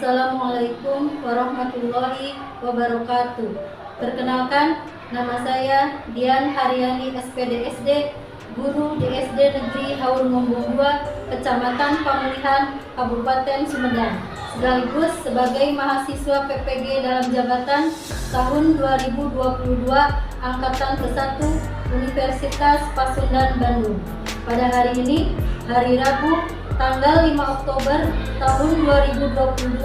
Assalamualaikum warahmatullahi wabarakatuh. Perkenalkan, nama saya Dian Haryani SPDSD, guru di SD Negeri Haur Ngombong 2, Kecamatan Pamulihan, Kabupaten Sumedang, sekaligus sebagai mahasiswa PPG dalam jabatan tahun 2022 Angkatan ke-1 Universitas Pasundan Bandung. Pada hari ini, hari Rabu, tanggal 5 Oktober tahun 2022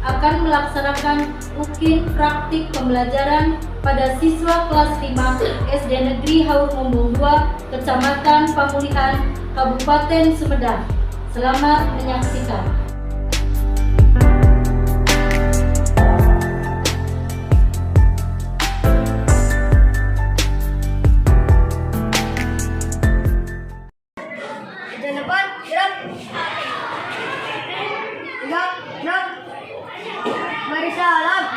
akan melaksanakan UKIN praktik pembelajaran pada siswa kelas 5 SD Negeri Haur Ngombong 2, Kecamatan Pamulihan, Kabupaten Sumedang. Selamat menyaksikan. Salam.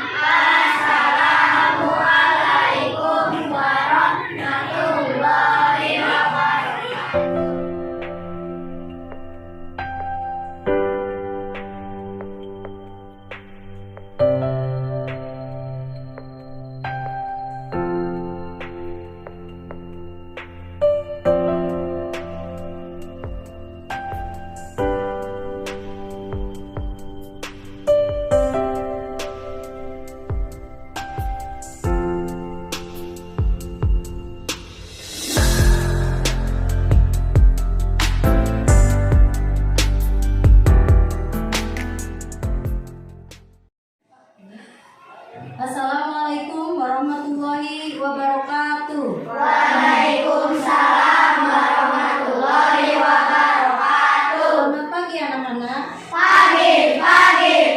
Assalamualaikum warahmatullahi wabarakatuh. Assalamualaikum warahmatullahi wabarakatuh. Waalaikumsalam warahmatullahi wabarakatuh. Selamat pagi anak-anak.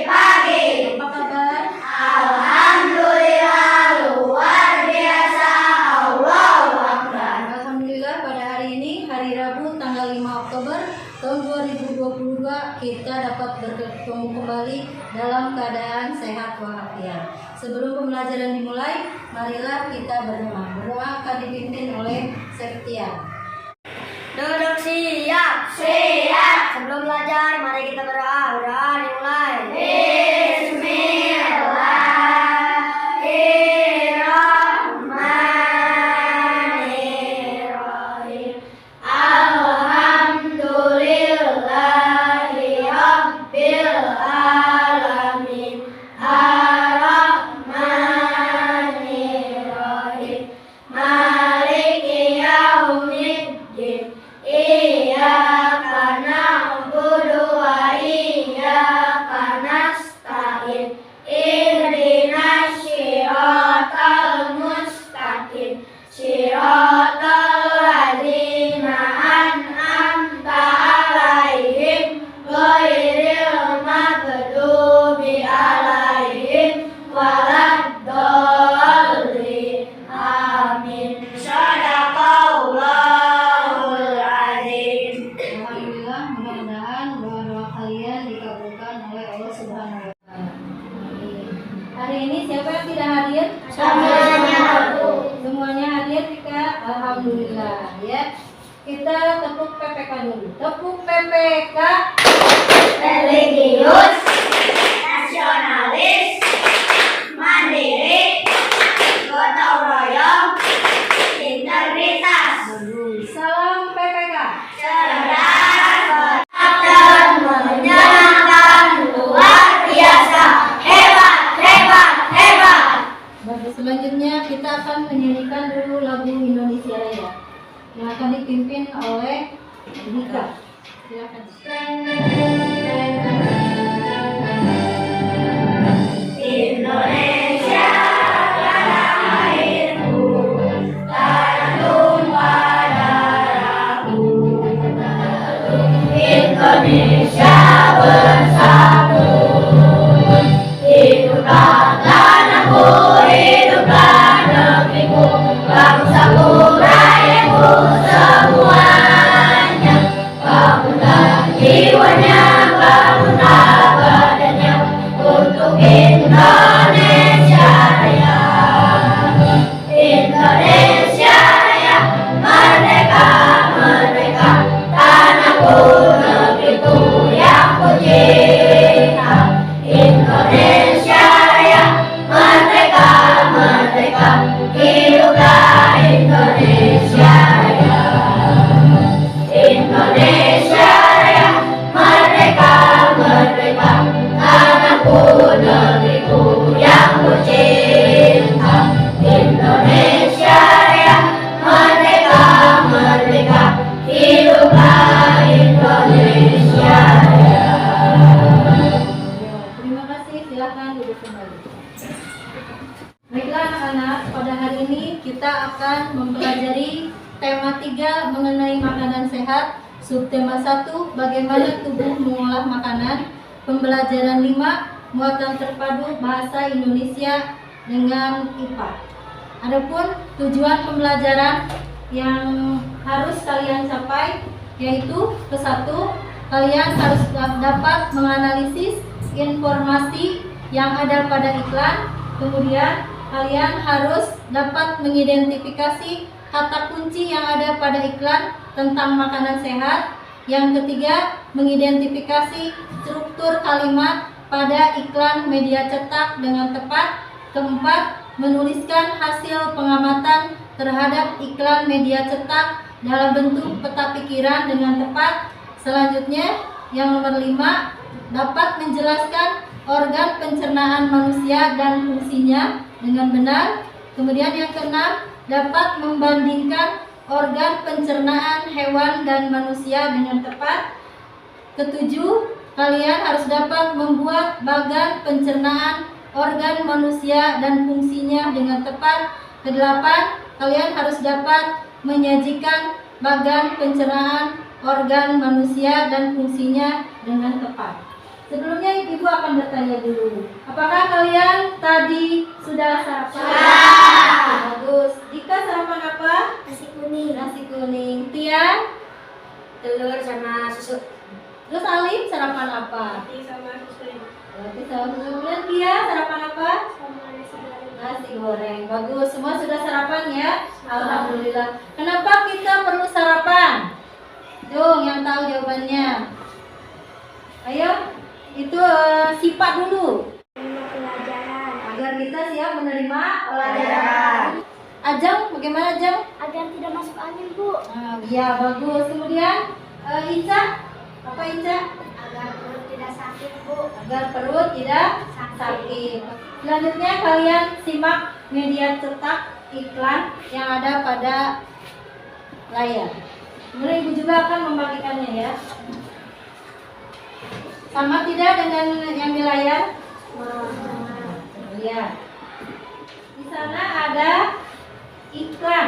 Pagi. Apa kabar? Alhamdulillah luar biasa. Allahu Akbar. Alhamdulillah pada hari ini, hari Rabu tanggal 5 Oktober tahun 2022, kita dapat bertemu kembali dalam keadaan sehat walafiat. Sebelum pembelajaran dimulai, marilah kita berdoa. Berdoa akan dipimpin oleh Septian. Duduk siap. Sebelum belajar, mari kita berdoa. Berdoa dimulai. Bismillahirrahmanirrahim. Alhamdulillahi rabbil alamin. Ar-Rahmanirrahim. Maliki yaumiddin. Iyyaka na'budu wa iyyaka nasta'in. Ihdinas siratal mustaqim. Siratal ladzina an'amta 'alaihim ghairil maghdubi alaihim waladdallin. Amin. Shadaqallahul azim. Alhamdulillah, mudah-mudahan doa-doa kalian dikabulkan oleh Allah Subhanahu wa Ta'ala. Amin. Hari ini siapa yang tidak hadir? Semuanya hadir, Tika. Alhamdulillah ya. Kita tepuk PPK dulu. Tepuk PPK. Religius, nasionalis, mandiri, gotong royong, integritas, Salam PPK. cerdas, dan menyenangkan, luar biasa, hebat. Selanjutnya kita akan menyanyikan dulu lagu Indonesia Raya yang akan dipimpin oleh Dika. Silakan. Indonesia tanah airku, tanah tumpah darahku. Indonesia bersatu, hiduplah tanahku, hiduplah negeriku, bangsaku, rakyatku semuanya. Bangunlah jiwanya, bangunlah badannya untuk Indonesia Raya. Indonesia Raya, merdeka, merdeka, tanahku, negeriku yang ku cinta. hiduplah Indonesia Raya. Indonesia Raya, merdeka, merdeka, tanahku, negeriku yang kucinta. Indonesia Raya, merdeka, merdeka, hiduplah Indonesia Raya. Terima kasih, silakan duduk kembali. Baiklah anak-anak, pada hari ini kita akan mempelajari tema 3 mengenai makanan sehat, subtema 1 bagaimana tubuh mengolah makanan, pembelajaran 5 muatan terpadu bahasa Indonesia dengan IPA. Adapun tujuan pembelajaran yang harus kalian capai yaitu ke-1, kalian harus dapat menganalisis informasi yang ada pada iklan. Kemudian kalian harus dapat mengidentifikasi kata kunci yang ada pada iklan tentang makanan sehat. Yang ketiga, mengidentifikasi struktur kalimat pada iklan media cetak dengan tepat. Keempat, menuliskan hasil pengamatan terhadap iklan media cetak dalam bentuk peta pikiran dengan tepat. Selanjutnya, yang nomor 5, dapat menjelaskan organ pencernaan manusia dan fungsinya dengan benar. Kemudian yang keenam, dapat membandingkan organ pencernaan hewan dan manusia dengan tepat. Ketujuh, kalian harus dapat membuat bagan pencernaan organ manusia dan fungsinya dengan tepat. Kedelapan, kalian harus dapat menyajikan bagan pencernaan organ manusia dan fungsinya dengan tepat. Sebelumnya Ibu akan bertanya dulu, apakah kalian tadi sudah sarapan? Sudah. Bagus. Dika sarapan apa? Nasi kuning. Nasi kuning. Tia? Telur sama susu. Terus Alim sarapan apa? Roti sama susu. Roti sama susu. Kemudian Tia sarapan apa? Sama nasi goreng. Nasi goreng. Bagus. Semua sudah sarapan ya? Alhamdulillah. Kenapa kita perlu sarapan? Jom yang tahu jawabannya. Ayo. Itu sifat dulu Pelajaran. agar kita siap menerima pelajaran. Ajeng, bagaimana Ajeng? Agar tidak masuk angin, Bu. Ya bagus. Kemudian Ica, apa Ica? Agar perut tidak sakit, Bu. Agar perut tidak sakit. Selanjutnya kalian simak media cetak iklan yang ada pada layar. Kemudian Ibu juga akan membagikannya ya. Sama tidak dengan yang di layar? Ya. Di sana ada iklan.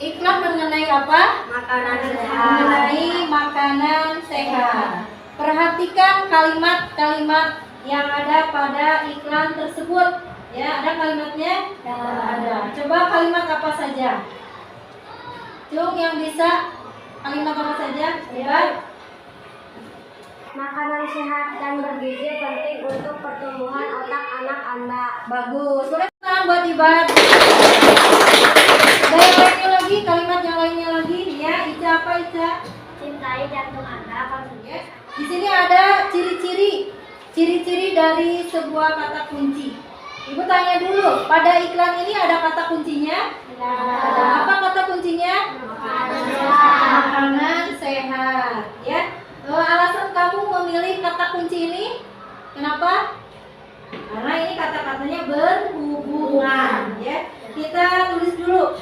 Iklan mengenai apa? Makanan sehat. Mengenai makanan sehat. Perhatikan kalimat-kalimat yang ada pada iklan tersebut. Ya, ada kalimatnya? Ada. Coba kalimat apa saja? Cung yang bisa kalimat apa saja? Coba. Makanan sehat dan bergizi penting untuk pertumbuhan otak anak Anda. Bagus. Boleh tangan buat Ibat. Ada yang lainnya lagi, kalimat yang lainnya lagi. Ya, Ica apa Ica? Cintai jantung Anda, konsumsi. Di sini ada ciri-ciri dari sebuah kata kunci. Ibu tanya dulu, pada iklan ini ada kata kuncinya? Ada. Apa kata kuncinya? Makanan sehat. Makanan sehat. Ya. Alasan kamu memilih kata kunci ini? Kenapa? Karena ini kata-katanya berhubungan. Ya. Kita tulis dulu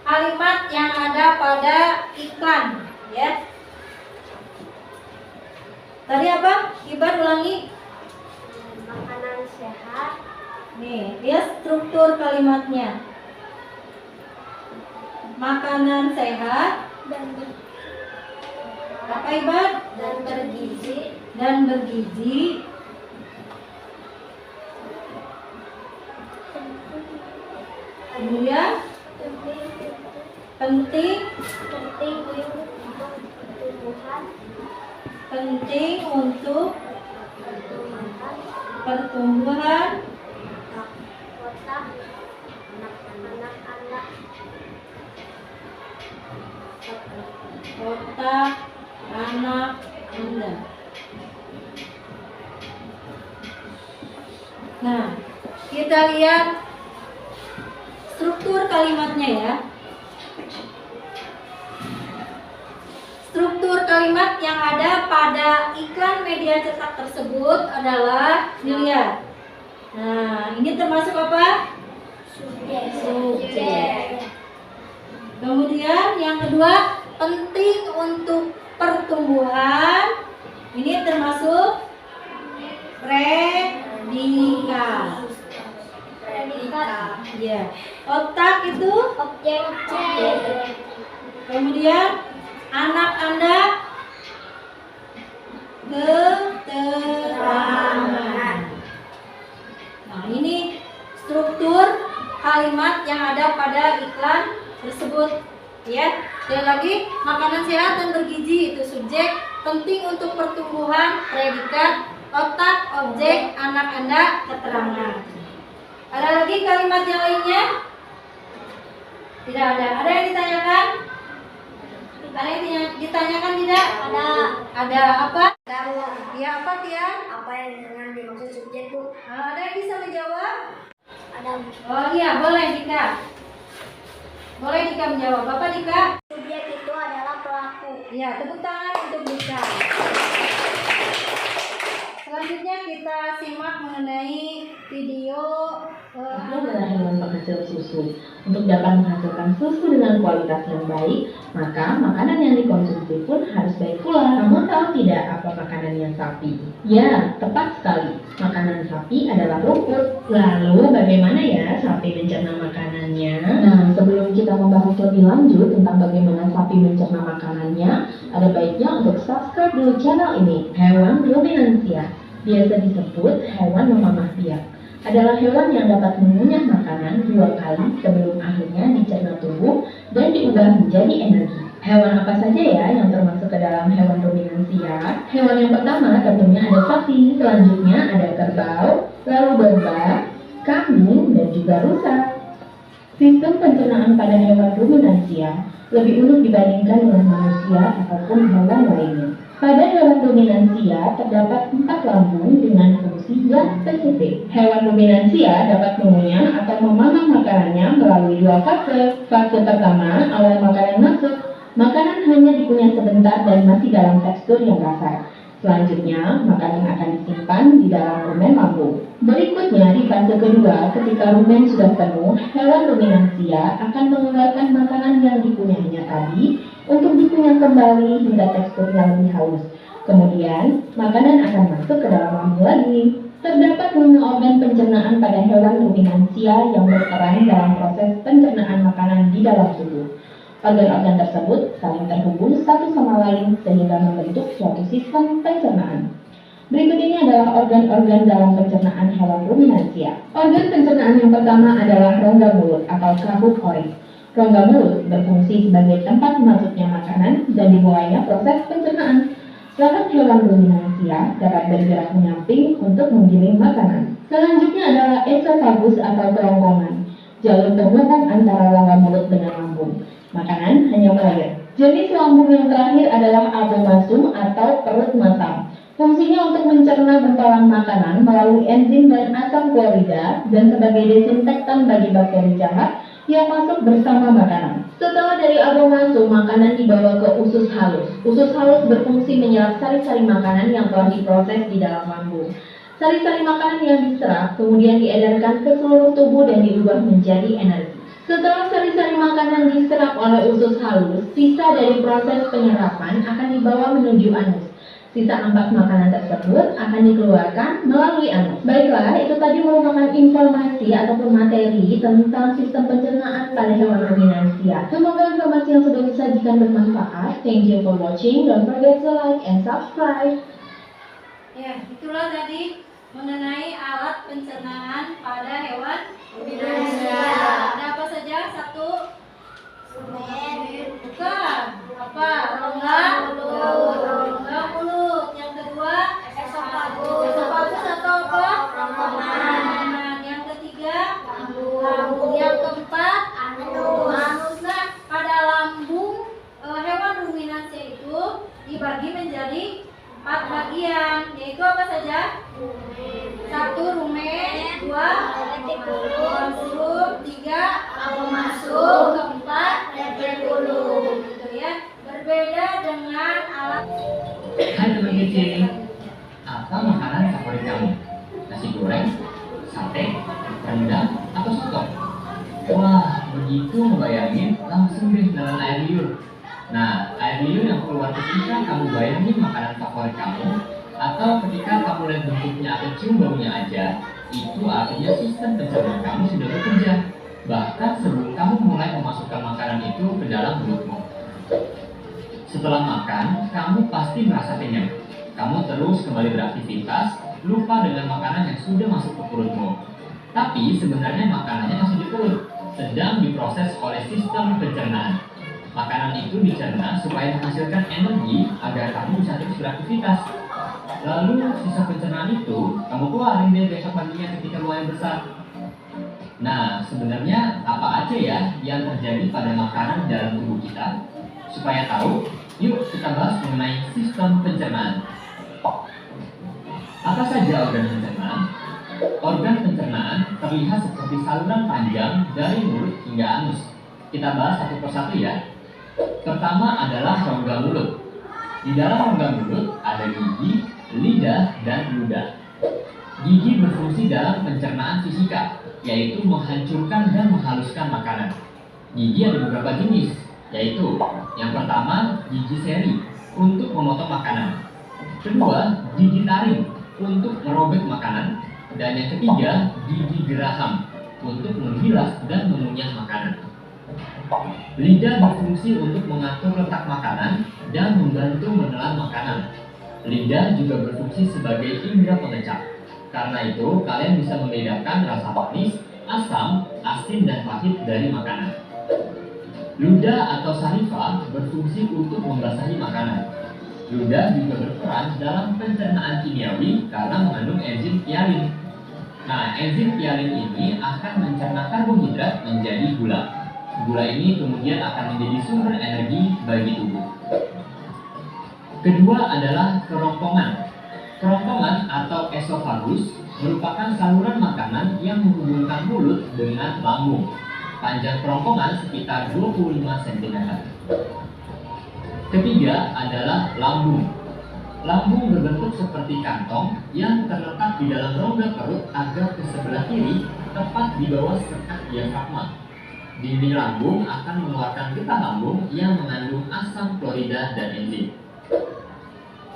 kalimat yang ada pada iklan. Ya. Tadi apa? Ibar ulangi. Makanan sehat Nih, lihat struktur kalimatnya. Makanan sehat dan apa Ibar? bergizi. Dan bergizi. Kemudian penting untuk pertumbuhan otak anak-anak Anda. otak anak Anda. Nah, kita lihat struktur kalimatnya ya. Struktur kalimat yang ada pada iklan media cetak tersebut adalah, dilihat. Nah, ini termasuk apa? Subjek. Kemudian yang kedua, penting untuk pertumbuhan. Ini termasuk predikat. Ya. Otak itu Objek. kemudian anak Anda keterangan. Nah, ini struktur kalimat yang ada pada iklan tersebut ya. Sekali lagi, makanan sehat dan bergizi itu subjek, penting untuk pertumbuhan predikat, otak objek, anak Anda keterangan. Ada lagi kalimat yang lainnya? Tidak ada. Ada yang ditanyakan? Ada yang ditanyakan tidak? Ada. Ada apa? Tahu. Ya apa Tia? Apa yang dengan dimaksud subjek itu? Ada yang bisa menjawab? Ada. Oh iya, boleh Dika. Boleh Dika menjawab. Bapak Dika? Subjek itu adalah pelaku. Ya, tepuk tangan untuk Dika. Selanjutnya kita simak mengenai video Itu adalah hewan penghasil susu. Untuk dapat menghasilkan susu dengan kualitas yang baik, maka makanan yang dikonsumsi pun harus baik pula. Kamu tahu tidak apa makanannya sapi? Ya, tepat sekali. Makanan sapi adalah rumput. Lalu bagaimana ya sapi mencerna makanannya? Nah, sebelum kita membahas lebih lanjut tentang bagaimana sapi mencerna makanannya, ada baiknya untuk subscribe dulu channel ini, Hewan Ruminansia. Biasa disebut hewan memamah biak. Adalah hewan yang dapat mengunyah makanan 2 kali sebelum akhirnya dicerna tubuh dan diubah menjadi energi. Hewan apa saja ya yang termasuk ke dalam hewan ruminansia? Hewan yang pertama tentunya ada sapi, selanjutnya ada kerbau, lalu domba, kambing, dan juga rusa. Sistem pencernaan pada hewan ruminansia lebih unik dibandingkan dengan manusia ataupun hewan lainnya. Pada hewan ruminansia terdapat 4 lambung dengan fungsi yang spesifik. Hewan ruminansia dapat mengunyah atau memamah makanannya melalui 2 fase. Fase pertama, awal makanan masuk, makanan hanya dikunyah sebentar dan masih dalam tekstur yang kasar. Selanjutnya, makanan akan disimpan di dalam rumen lambung. Berikutnya, di fase kedua, ketika rumen sudah penuh, hewan ruminansia akan mengeluarkan makanan yang dikunyahnya tadi untuk dikunyah kembali hingga teksturnya lebih halus. Kemudian, makanan akan masuk ke dalam lambung lagi. Terdapat 5 organ pencernaan pada hewan ruminansia yang berperan dalam proses pencernaan makanan di dalam tubuh. Organ-organ tersebut saling terhubung satu sama lain sehingga membentuk suatu sistem pencernaan. Berikut ini adalah organ-organ dalam pencernaan hewan ruminansia. Organ pencernaan yang pertama adalah rongga mulut atau kabut orik. Rongga mulut berfungsi sebagai tempat masuknya makanan dan dimulainya proses pencernaan. Rahang hewan ruminansia dapat bergerak menyamping untuk menggiling makanan. Selanjutnya adalah esofagus atau kerongkongan, jalur penghubung antara rongga mulut dengan lambung. Makanan hanya mengalir. Jenis lambung yang terakhir adalah abomasum atau perut masam. Fungsinya untuk mencerna bentolan makanan melalui enzim dan asam klorida dan sebagai desinfektan bagi bakteri jahat yang masuk bersama makanan. Setelah dari abomasum, makanan dibawa ke usus halus. Usus halus berfungsi menyerap sari-sari makanan yang telah diproses di dalam lambung. Sari-sari makanan yang diserap kemudian diedarkan ke seluruh tubuh dan diubah menjadi energi. Setelah sari-sari makanan diserap oleh usus halus, sisa dari proses penyerapan akan dibawa menuju anus. Sisa ampas makanan tersebut akan dikeluarkan melalui anus. Baiklah, itu tadi merupakan informasi ataupun materi tentang sistem pencernaan pada hewan ruminansia. Semoga informasi yang sudah disajikan bermanfaat. Thank you for watching. Don't forget to like and subscribe. Ya, itulah tadi mengenai alat pencernaan pada hewan ruminansia. Ada apa saja? 1. Bukan. Apa? Rongga mulut. Yang kedua, esofagus atau apa? Kerongkongan. Yang ketiga, lambung. Yang keempat, anus. Nah, pada lambung hewan ruminansia itu dibagi menjadi 4 bagian, yaitu apa saja? 1. Rumen, 2. Konsum, 3. atau makanan favorit kamu? Nasi goreng, sate, rendang, atau soto? Wah, begitu ngebayangin, langsung deh nelan air liur. Nah, air liur yang keluar ketika kamu bayangin makanan favorit kamu, atau ketika kamu lihat bentuknya atau cium baunya aja, itu artinya sistem pencernaan kamu sudah bekerja. Bahkan sebelum kamu mulai memasukkan makanan itu ke dalam mulutmu. Setelah makan, kamu pasti merasa kenyang. Kamu terus kembali beraktivitas, lupa dengan makanan yang sudah masuk ke perutmu. Tapi sebenarnya makanannya masih di perut, sedang diproses oleh sistem pencernaan. Makanan itu dicerna supaya menghasilkan energi agar kamu bisa terus beraktivitas. Lalu sisa pencernaan itu kamu keluarin deh besok paginya ketika lumayan besar. Nah, sebenarnya apa aja ya yang terjadi pada makanan dalam tubuh kita? Supaya tahu, yuk kita bahas mengenai sistem pencernaan. Apa saja organ pencernaan? Organ pencernaan terlihat seperti saluran panjang dari mulut hingga anus. Kita bahas satu persatu ya. Pertama adalah rongga mulut. Di dalam rongga mulut ada gigi, lidah, dan ludah. Gigi berfungsi dalam pencernaan fisika, yaitu menghancurkan dan menghaluskan makanan. Gigi ada beberapa jenis, yaitu yang pertama gigi seri untuk memotong makanan, kedua gigi taring untuk merobek makanan, dan yang ketiga gigi geraham untuk menggilas dan mengunyah makanan. Lidah berfungsi untuk mengatur letak makanan dan membantu menelan makanan. Lidah juga berfungsi sebagai indera pengecap. Karena itu, kalian bisa membedakan rasa manis, asam, asin, dan pahit dari makanan. Ludah atau saliva berfungsi untuk membasahi makanan. Ludah juga berperan dalam pencernaan kimiawi karena mengandung enzim pialin. Nah, enzim pialin ini akan mencerna karbohidrat menjadi gula. Gula ini kemudian akan menjadi sumber energi bagi tubuh. Kedua adalah kerongkongan. Kerongkongan atau esofagus merupakan saluran makanan yang menghubungkan mulut dengan lambung. Panjang kerongkongan sekitar 25 cm. Ketiga adalah lambung. Lambung berbentuk seperti kantong yang terletak di dalam rongga perut agak ke sebelah kiri, tepat di bawah sekat diafragma. Dinding lambung akan mengeluarkan getah lambung yang mengandung asam klorida dan enzim.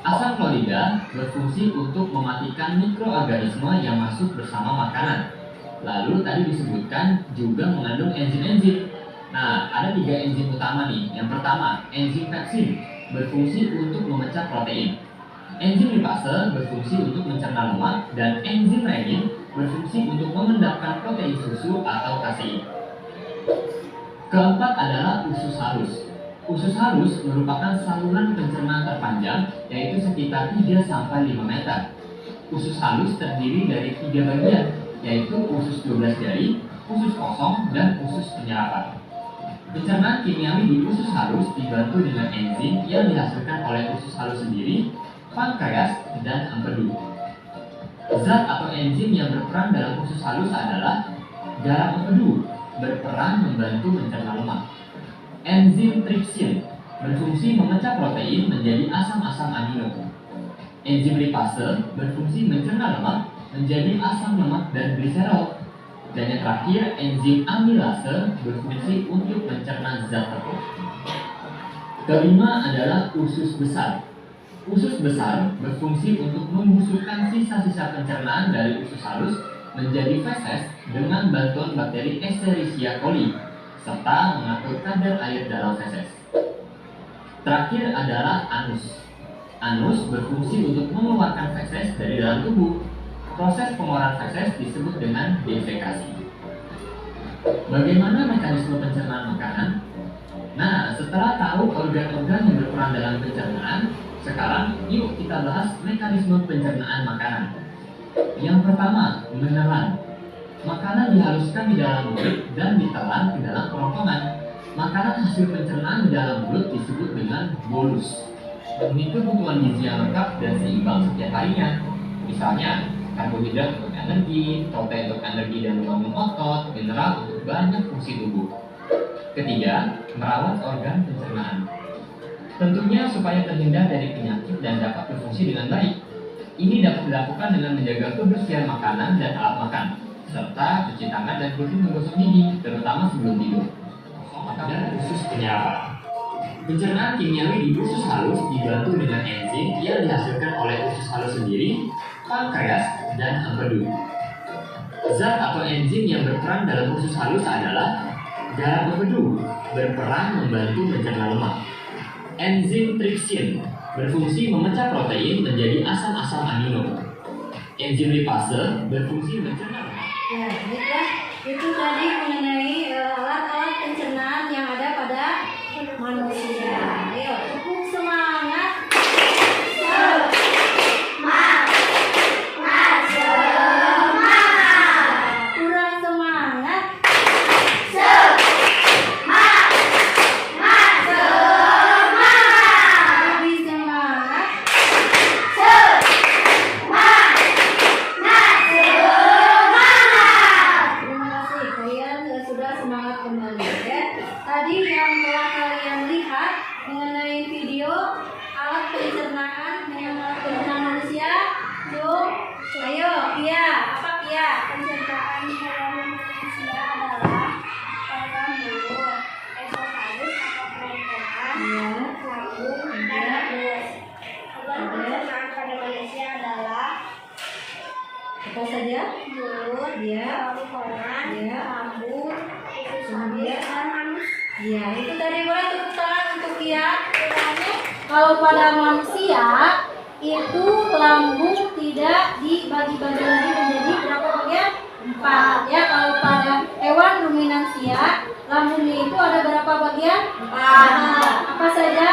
Asam klorida berfungsi untuk mematikan mikroorganisme yang masuk bersama makanan. Lalu tadi disebutkan juga mengandung enzim-enzim. Nah, ada 3 enzim utama nih. Yang pertama, enzim pepsin berfungsi untuk memecah protein. Enzim lipase berfungsi untuk mencerna lemak, dan enzim renin berfungsi untuk mengendapkan protein susu atau kasein. Keempat adalah usus halus. Usus halus merupakan saluran pencernaan terpanjang, yaitu sekitar 3-5 meter. Usus halus terdiri dari 3 bagian, yaitu usus 12 jari, usus kosong, dan usus penyerapan. Pencernaan kimiawi di usus halus dibantu dengan enzim yang dihasilkan oleh usus halus sendiri, pankreas, dan empedu. Zat atau enzim yang berperan dalam usus halus adalah garam empedu, berperan membantu mencerna lemak. Enzim tripsin berfungsi memecah protein menjadi asam-asam amino. Enzim lipase berfungsi mencerna lemak menjadi asam lemak dan gliserol. Dan yang terakhir, enzim amilase berfungsi untuk mencerna zat tepung. Kelima adalah usus besar. Usus besar berfungsi untuk membusukkan sisa-sisa pencernaan dari usus halus menjadi feses dengan bantuan bakteri Escherichia coli, serta mengatur kadar air dalam feses. Terakhir adalah anus. Anus berfungsi untuk mengeluarkan feses dari dalam tubuh. Proses pengeluaran feses disebut dengan defekasi. Bagaimana mekanisme pencernaan makanan? Nah, setelah tahu organ-organ yang berperan dalam pencernaan, sekarang yuk kita bahas mekanisme pencernaan makanan. Yang pertama, menelan. Makanan dihaluskan di dalam mulut dan ditelan ke dalam kerongkongan. Makanan hasil pencernaan di dalam mulut disebut dengan bolus. Memenuhi kebutuhan gizi yang lengkap dan seimbang setiap harinya. Misalnya, karbohidrat untuk energi, protein untuk energi dan membangun otot, mineral untuk banyak fungsi tubuh. Ketiga, merawat organ pencernaan. Tentunya supaya terhindar dari penyakit dan dapat berfungsi dengan baik. Ini dapat dilakukan dengan menjaga kebersihan makanan dan alat makan, serta cuci tangan dan rutin menggosok gigi, terutama sebelum tidur. Dan usus penyerapan. Pencernaan kimiawi di usus halus dibantu dengan enzim yang dihasilkan oleh usus halus sendiri, pankreas, dan empedu. Zat atau enzim yang berperan dalam usus halus adalah garam empedu, berperan membantu mencerna lemak. Enzim tripsin berfungsi memecah protein menjadi asam-asam amino. Enzim lipase berfungsi mencerna lemak. Ya, baiklah. Itu tadi mengenai alat-alat pencernaan yang ada pada manusia. Ayo, tepuk semangat. Kurang semangat. Lebih semangat. Terima kasih, kalian sudah semangat kembali ya. Tadi yang telah kalian lihat mengenai video alat pencernaan dengan alat pencernaan manusia. Yuk, ayo, Kia, apa Kia? Pencernaan hewan manusia adalah organ mulut, esofagus atau kerongkongan, Ya, lambung, dan usus. Organ pencernaan pada manusia adalah apa saja? mulut, Ya, kerongkongan, Ya. lambung, usus Kemudian? dan anus. ya, itu tadi boleh tepuk tangan untuk Kia. Kalau pada manusia itu lambung tidak dibagi-bagi lagi menjadi berapa bagian? 4. Ya, kalau pada hewan ruminansia lambungnya itu ada berapa bagian? 4. Apa saja?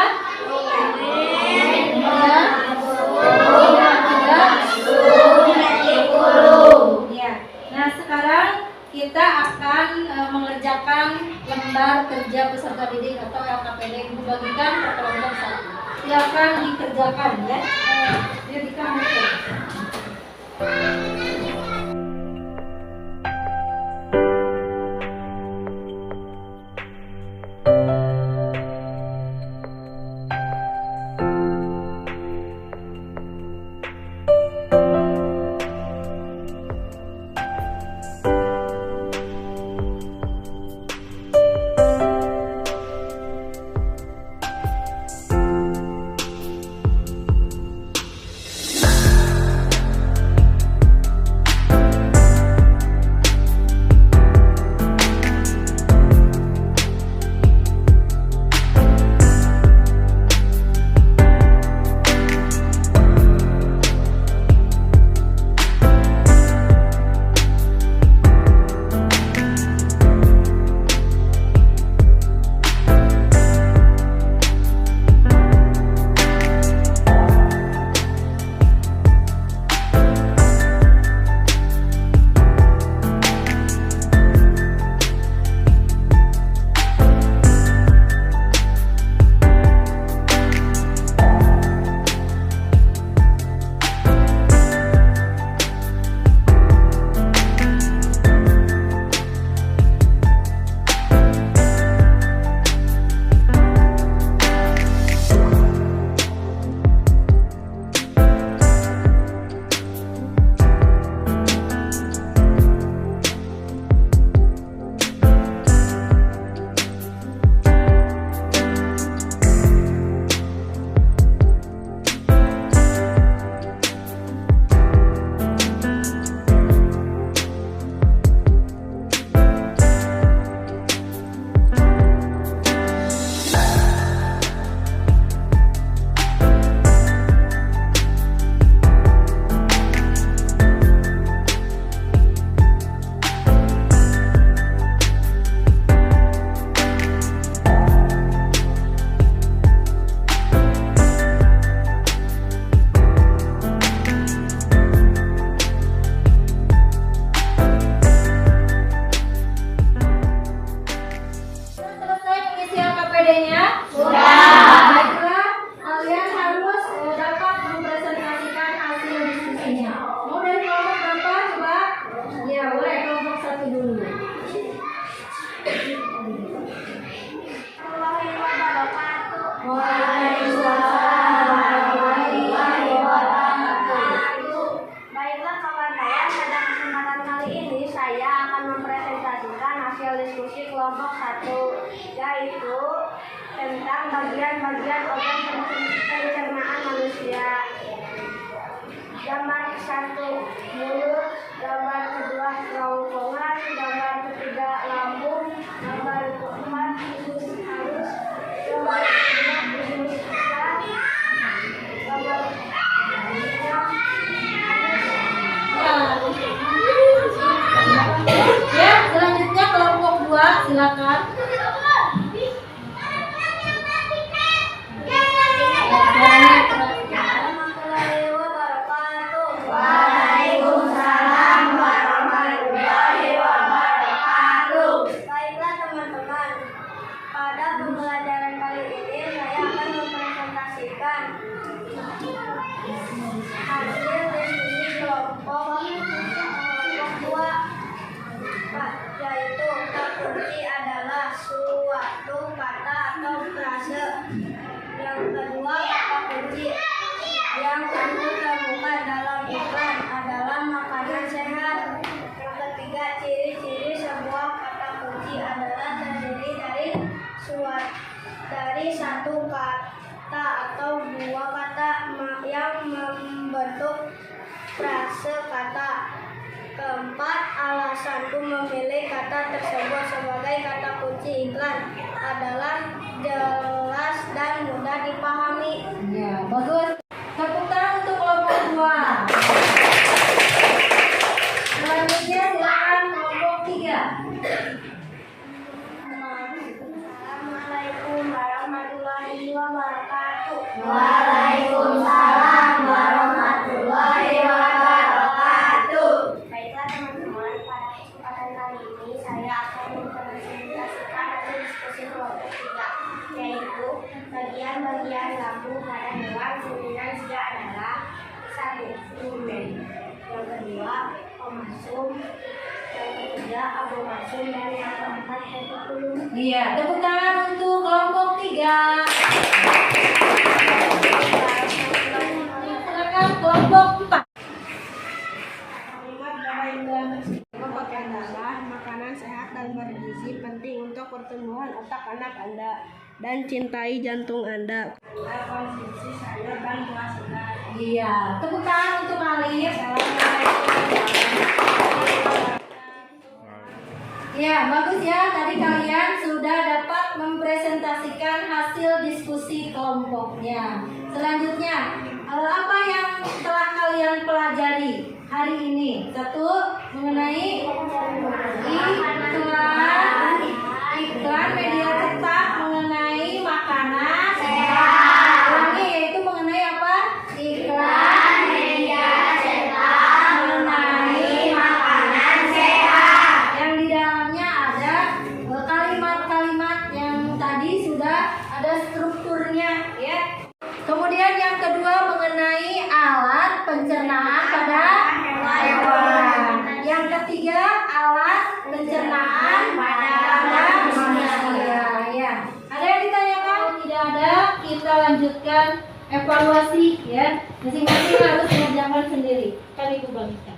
Ya. Nah, sekarang kita akan mengerjakan lembar kerja peserta didik atau LKPD membagikan per kelompok 1. Silakan dikerjakan ya. Jadi kamu Waalaikumsalam warahmatullahi wabarakatuh. 1, yaitu tentang bagian-bagian organ pencernaan manusia. Gambar 1, mulut. Gambar kedua, kerongkongan. Gambar ketiga, lambung. Gambar keempat, usus halus. Gambar kelima, usus besar. Gambar Ya, selanjutnya kelompok 2, silakan. Waalaikumsalam warahmatullahi wabarakatuh. Baiklah teman-teman, pada pembelajaran kali ini saya akan mempresentasikan hasil diskusi kelompok 2, yaitu kata kunci adalah suatu kata atau frase. Yang kedua, kata kunci yang kamu temukan dalam iklan adalah makanan sehat. Yang ketiga, ciri-ciri sebuah kata kunci adalah terdiri dari satu kata atau dua kata yang membentuk frase kata. Keempat, alasanku memilih kata tersebut sebagai kata kunci iklan adalah jelas dan mudah dipahami. Ya, bagus. Tepuk tangan untuk kelompok 2. Selanjutnya silakan kelompok 3. Assalamualaikum warahmatullahi wabarakatuh. Waalaikumsalam warahmatullahi wabarakatuh. Baiklah teman-teman, pada kesempatan kali ini saya akan mempresentasikan hasil diskusi kelompok 3, yaitu bagian-bagian lambung pada hewan. Ruminansia adalah 1. Rumen. Yang kedua, omasum. Yang ketiga, abomasum. Dan yang keempat, retikulum. Iya, tepuk tangan untuk kelompok 3. Silakan kelompok 4. Kalimat Bapak Ibu yang tersebut adalah makanan sehat dan bergizi penting untuk pertumbuhan otak anak Anda dan cintai jantung Anda. Konsumsi sayur dan buah segar. Iya, tepuk tangan untuk Alif. Ya, bagus ya. Tadi kalian sudah dapat mempresentasikan hasil diskusi kelompoknya. Selanjutnya, apa yang telah kalian pelajari hari ini? 1, mengenai iklan media cetak mengenai makanan sehat. Ulangi, yaitu mengenai apa? Iklan media cetak mengenai makanan sehat. Yang di dalamnya ada kalimat-kalimat yang tadi sudah ada strukturnya, ya. Kemudian yang kedua mengenai alat pencernaan pada hewan. Yang ketiga alat pencernaan pada manusia. Ya. Ada yang ditanyakan? Tidak ada. Kita lanjutkan evaluasi, ya. Masing-masing harus mengerjakan sendiri. Kami bagikan.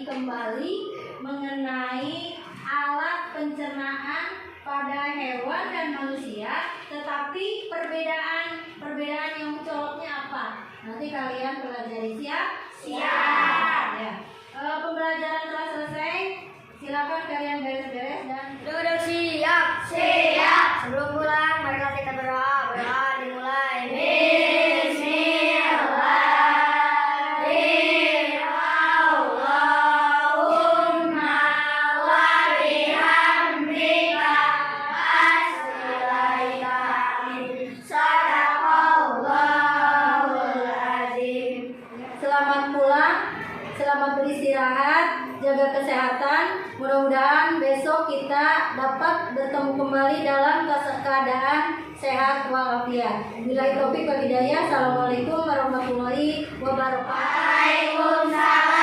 kembali mengenai alat pencernaan pada hewan dan manusia, tetapi perbedaan yang mencoloknya apa? Nanti kalian pelajari. Siap? Siap. Ya. Pembelajaran telah selesai. Silakan kalian beres-beres dan Duduk siap. Siap. Sebelum pulang, marilah kita berdoa. Berdoa dimulai. Bismillahirrahmanirrahim. Wa bihamdika asyhadu Sadaqallahul azim. selamat pulang, selamat beristirahat, jaga kesehatan. Mudah-mudahan besok kita dapat bertemu kembali dalam keadaan sehat walafiat. Billahi taufik wal hidayah. Assalamualaikum warahmatullahi wabarakatuh. Waalaikumsalam.